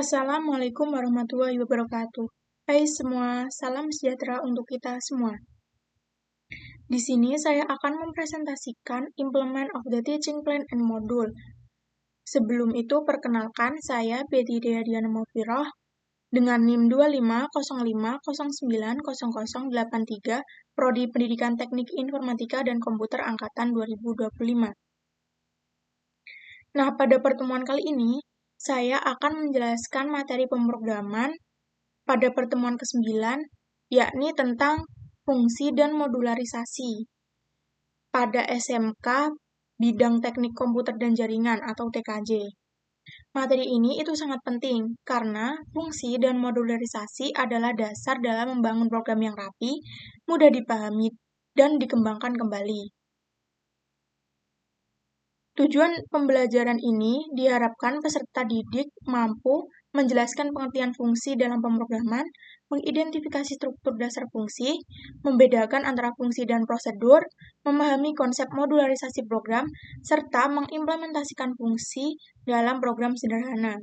Assalamualaikum warahmatullahi wabarakatuh. Hai semua, salam sejahtera untuk kita semua. Di sini saya akan mempresentasikan Implement of the Teaching Plan and Module. Sebelum itu, perkenalkan saya Betty Diana Mofiroh dengan NIM 2505090083, Prodi Pendidikan Teknik Informatika dan Komputer Angkatan 2025. Nah, pada pertemuan kali ini, saya akan menjelaskan materi pemrograman pada pertemuan ke-9, yakni tentang fungsi dan modularisasi pada SMK Bidang Teknik Komputer dan Jaringan atau TKJ. Materi ini itu sangat penting karena fungsi dan modularisasi adalah dasar dalam membangun program yang rapi, mudah dipahami, dan dikembangkan kembali. Tujuan pembelajaran ini diharapkan peserta didik mampu menjelaskan pengertian fungsi dalam pemrograman, mengidentifikasi struktur dasar fungsi, membedakan antara fungsi dan prosedur, memahami konsep modularisasi program, serta mengimplementasikan fungsi dalam program sederhana.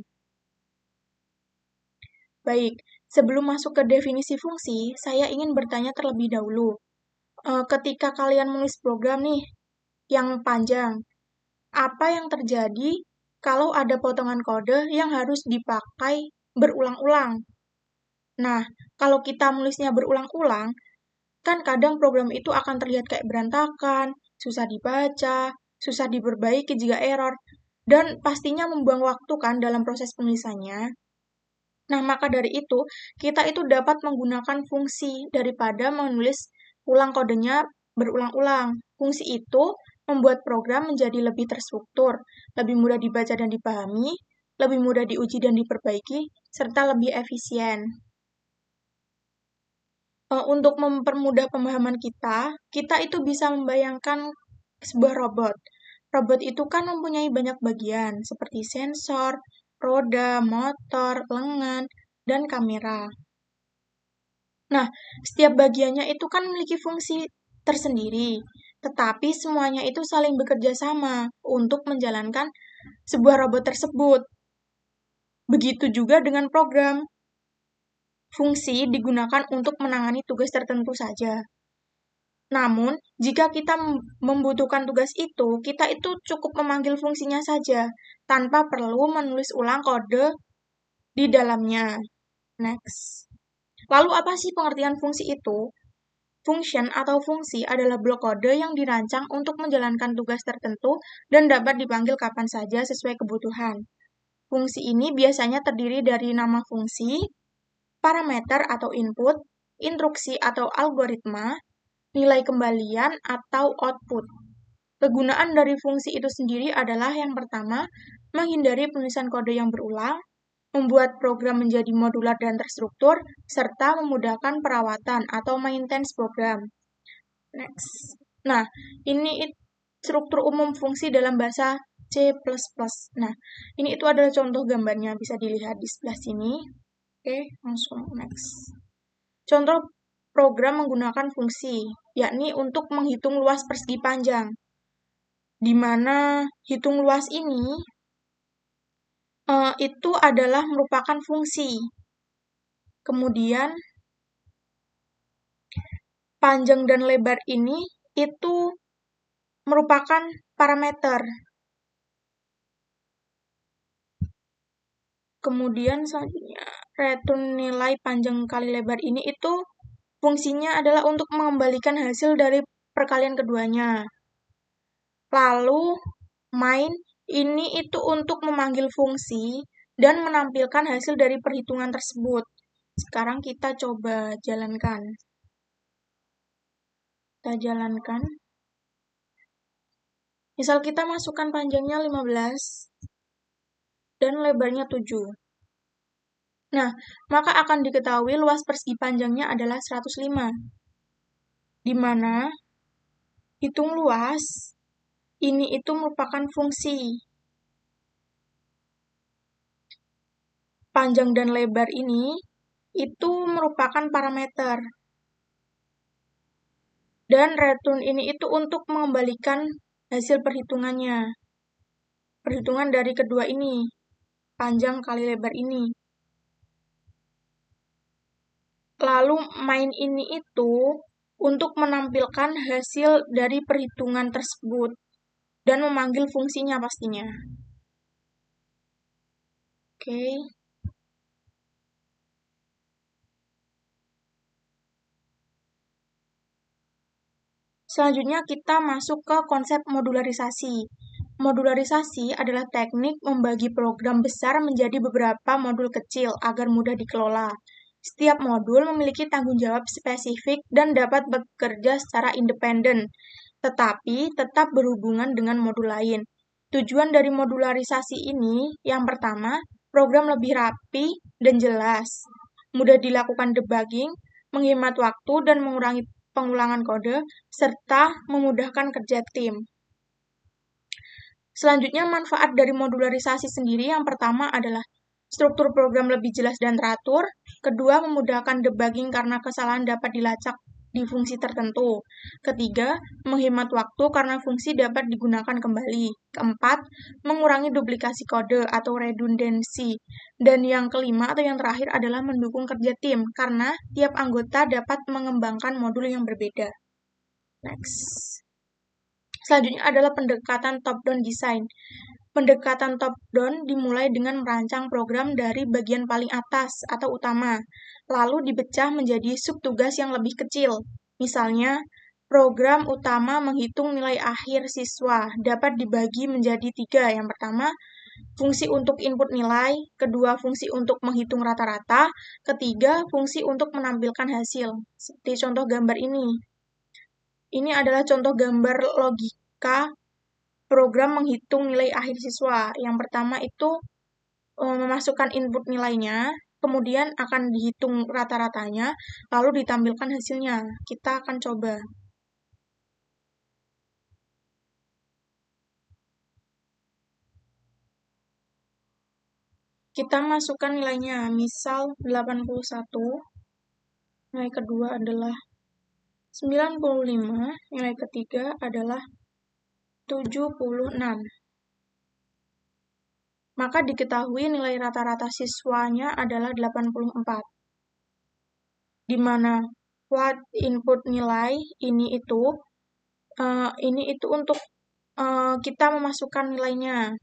Baik, sebelum masuk ke definisi fungsi, saya ingin bertanya terlebih dahulu. Ketika kalian menulis program nih, yang panjang, apa yang terjadi kalau ada potongan kode yang harus dipakai berulang-ulang? Nah, kalau kita menulisnya berulang-ulang, kan kadang program itu akan terlihat kayak berantakan, susah dibaca, susah diperbaiki jika error, dan pastinya membuang waktu kan dalam proses penulisannya. Nah, maka dari itu, kita itu dapat menggunakan fungsi daripada menulis ulang kodenya berulang-ulang. Fungsi itu membuat program menjadi lebih terstruktur, lebih mudah dibaca dan dipahami, lebih mudah diuji dan diperbaiki, serta lebih efisien. Untuk mempermudah pemahaman kita itu bisa membayangkan sebuah robot. Robot itu kan mempunyai banyak bagian, seperti sensor, roda, motor, lengan, dan kamera. Nah, setiap bagiannya itu kan memiliki fungsi tersendiri, tetapi semuanya itu saling bekerja sama untuk menjalankan sebuah robot tersebut. Begitu juga dengan program. Fungsi digunakan untuk menangani tugas tertentu saja. Namun, jika kita membutuhkan tugas itu, kita itu cukup memanggil fungsinya saja, tanpa perlu menulis ulang kode di dalamnya. Next. Lalu apa sih pengertian fungsi itu? Function atau fungsi adalah blok kode yang dirancang untuk menjalankan tugas tertentu dan dapat dipanggil kapan saja sesuai kebutuhan. Fungsi ini biasanya terdiri dari nama fungsi, parameter atau input, instruksi atau algoritma, nilai kembalian atau output. Kegunaan dari fungsi itu sendiri adalah yang pertama, menghindari penulisan kode yang berulang, membuat program menjadi modular dan terstruktur, serta memudahkan perawatan atau maintenance program. Next. Nah, ini struktur umum fungsi dalam bahasa C++. Nah, ini itu adalah contoh gambarnya, bisa dilihat di sebelah sini. Oke, langsung next. Contoh program menggunakan fungsi, yakni untuk menghitung luas persegi panjang, di mana hitung luas ini itu adalah merupakan fungsi. Kemudian, panjang dan lebar ini itu merupakan parameter. Kemudian selanjutnya, return nilai panjang kali lebar ini itu fungsinya adalah untuk mengembalikan hasil dari perkalian keduanya. Lalu, main ini itu untuk memanggil fungsi dan menampilkan hasil dari perhitungan tersebut. Sekarang kita coba jalankan. Kita jalankan. Misal kita masukkan panjangnya 15 dan lebarnya 7. Nah, maka akan diketahui luas persegi panjangnya adalah 105. Di mana hitung luas ini itu merupakan fungsi. Panjang dan lebar ini itu merupakan parameter. Dan return ini itu untuk mengembalikan hasil perhitungannya. Perhitungan dari kedua ini, panjang kali lebar ini. Lalu main ini itu untuk menampilkan hasil dari perhitungan tersebut dan memanggil fungsinya pastinya. Oke. Selanjutnya kita masuk ke konsep modularisasi. Modularisasi adalah teknik membagi program besar menjadi beberapa modul kecil agar mudah dikelola. Setiap modul memiliki tanggung jawab spesifik dan dapat bekerja secara independen, tetapi tetap berhubungan dengan modul lain. Tujuan dari modularisasi ini, yang pertama, program lebih rapi dan jelas, mudah dilakukan debugging, menghemat waktu dan mengurangi pengulangan kode, serta memudahkan kerja tim. Selanjutnya, manfaat dari modularisasi sendiri yang pertama adalah struktur program lebih jelas dan teratur. Kedua, memudahkan debugging karena kesalahan dapat dilacak di fungsi tertentu. Ketiga, menghemat waktu karena fungsi dapat digunakan kembali. Keempat, mengurangi duplikasi kode atau redundansi. Dan yang kelima atau yang terakhir adalah mendukung kerja tim karena tiap anggota dapat mengembangkan modul yang berbeda. Next. Selanjutnya adalah pendekatan top-down design. Pendekatan top-down dimulai dengan merancang program dari bagian paling atas atau utama, lalu dipecah menjadi subtugas yang lebih kecil. Misalnya, program utama menghitung nilai akhir siswa dapat dibagi menjadi 3. Yang pertama, fungsi untuk input nilai, kedua, fungsi untuk menghitung rata-rata, ketiga, fungsi untuk menampilkan hasil. Seperti contoh gambar ini. Ini adalah contoh gambar logika program menghitung nilai akhir siswa. Yang pertama itu memasukkan input nilainya, kemudian akan dihitung rata-ratanya, lalu ditampilkan hasilnya. Kita akan coba. Kita masukkan nilainya, misal 81, nilai kedua adalah 95, nilai ketiga adalah 76. Maka diketahui nilai rata-rata siswanya adalah 84. Di mana float input nilai ini itu untuk kita memasukkan nilainya.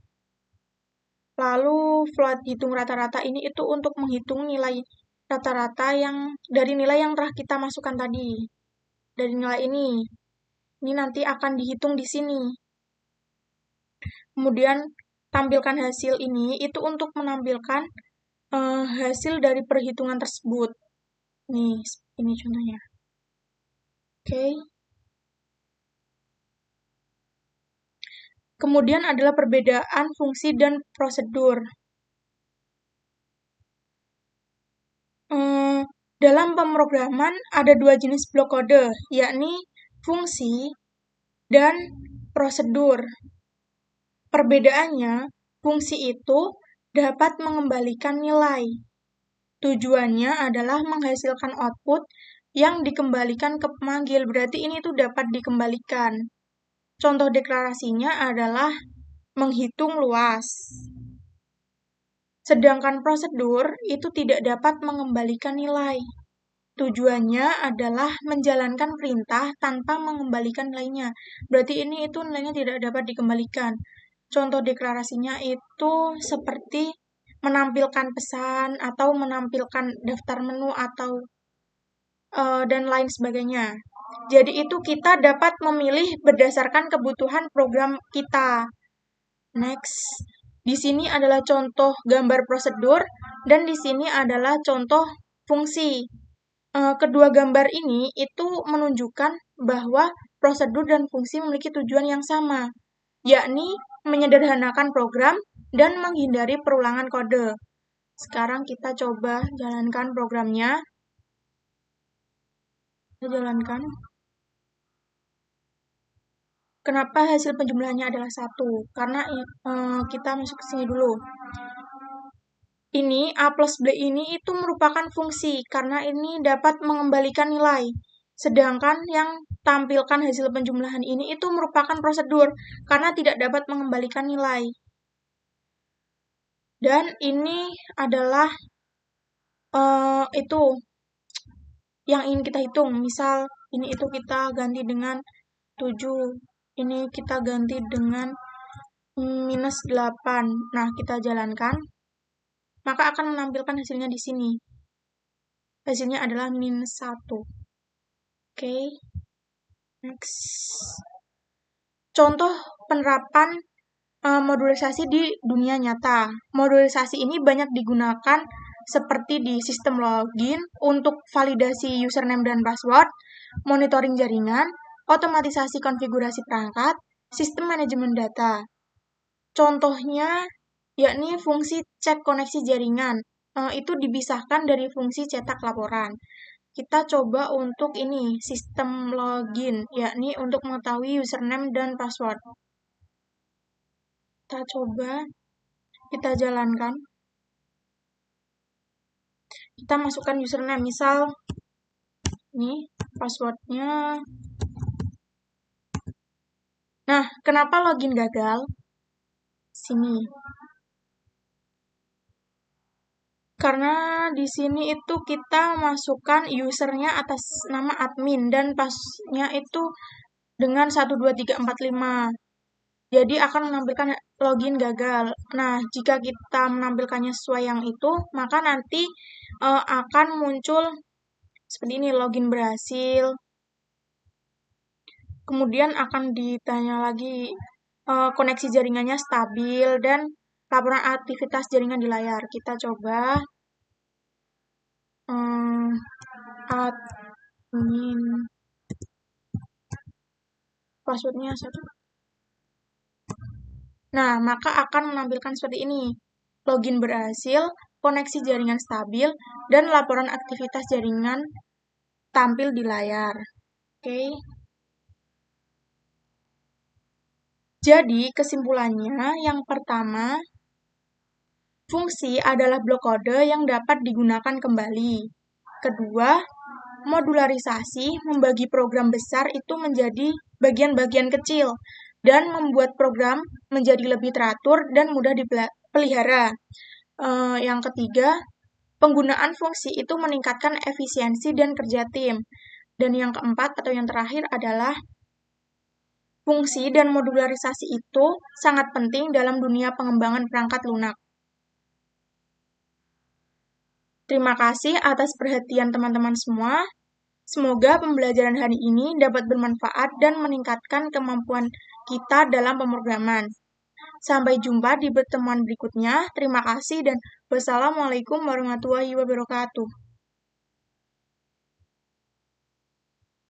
Lalu float hitung rata-rata ini itu untuk menghitung nilai rata-rata yang dari nilai yang telah kita masukkan tadi. Dari nilai ini. Ini nanti akan dihitung di sini. Kemudian tampilkan hasil ini itu untuk menampilkan hasil dari perhitungan tersebut. Nih, ini contohnya. Oke. Kemudian adalah perbedaan fungsi dan prosedur. Dalam pemrograman ada 2 jenis blok kode, yakni fungsi dan prosedur. Perbedaannya, fungsi itu dapat mengembalikan nilai. Tujuannya adalah menghasilkan output yang dikembalikan ke pemanggil, berarti ini tuh dapat dikembalikan. Contoh deklarasinya adalah menghitung luas. Sedangkan prosedur itu tidak dapat mengembalikan nilai. Tujuannya adalah menjalankan perintah tanpa mengembalikan nilainya. Berarti ini itu nilainya tidak dapat dikembalikan. Contoh deklarasinya itu seperti menampilkan pesan atau menampilkan daftar menu atau dan lain sebagainya. Jadi itu kita dapat memilih berdasarkan kebutuhan program kita. Next. Di sini adalah contoh gambar prosedur dan di sini adalah contoh fungsi. Kedua gambar ini itu menunjukkan bahwa prosedur dan fungsi memiliki tujuan yang sama, yakni menyederhanakan program dan menghindari perulangan kode. Sekarang kita coba jalankan programnya. Kita jalankan. Kenapa hasil penjumlahannya adalah 1? Karena kita masuk ke sini dulu. Ini A plus B ini itu merupakan fungsi, karena ini dapat mengembalikan nilai. Sedangkan yang tampilkan hasil penjumlahan ini itu merupakan prosedur, karena tidak dapat mengembalikan nilai. Dan ini adalah yang ingin kita hitung. Misal ini itu kita ganti dengan 7, ini kita ganti dengan minus 8. Nah, kita jalankan, maka akan menampilkan hasilnya di sini. Hasilnya adalah minus 1. Oke, next. Contoh penerapan modulisasi di dunia nyata. Modulisasi ini banyak digunakan seperti di sistem login untuk validasi username dan password, monitoring jaringan, otomatisasi konfigurasi perangkat, sistem manajemen data. Contohnya yakni fungsi cek koneksi jaringan. Itu dipisahkan dari fungsi cetak laporan. Kita coba untuk ini, sistem login, yakni untuk mengetahui username dan password. Kita coba, kita jalankan. Kita masukkan username, misal ini passwordnya. Nah, kenapa login gagal? Sini. Karena di sini itu kita masukkan usernya atas nama admin dan passnya itu dengan 12345. Jadi akan menampilkan login gagal. Nah, jika kita menampilkannya sesuai yang itu, maka nanti akan muncul seperti ini, login berhasil. Kemudian akan ditanya lagi koneksi jaringannya stabil dan laporan aktivitas jaringan di layar. Kita coba admin passwordnya 1. Nah, maka akan menampilkan seperti ini. Login berhasil, koneksi jaringan stabil, dan laporan aktivitas jaringan tampil di layar. Oke. Jadi, kesimpulannya yang pertama, fungsi adalah blok kode yang dapat digunakan kembali. Kedua, modularisasi membagi program besar itu menjadi bagian-bagian kecil dan membuat program menjadi lebih teratur dan mudah dipelihara. Yang ketiga, penggunaan fungsi itu meningkatkan efisiensi dan kerja tim. Dan yang keempat atau yang terakhir adalah fungsi dan modularisasi itu sangat penting dalam dunia pengembangan perangkat lunak. Terima kasih atas perhatian teman-teman semua. Semoga pembelajaran hari ini dapat bermanfaat dan meningkatkan kemampuan kita dalam pemrograman. Sampai jumpa di pertemuan berikutnya. Terima kasih dan wassalamualaikum warahmatullahi wabarakatuh.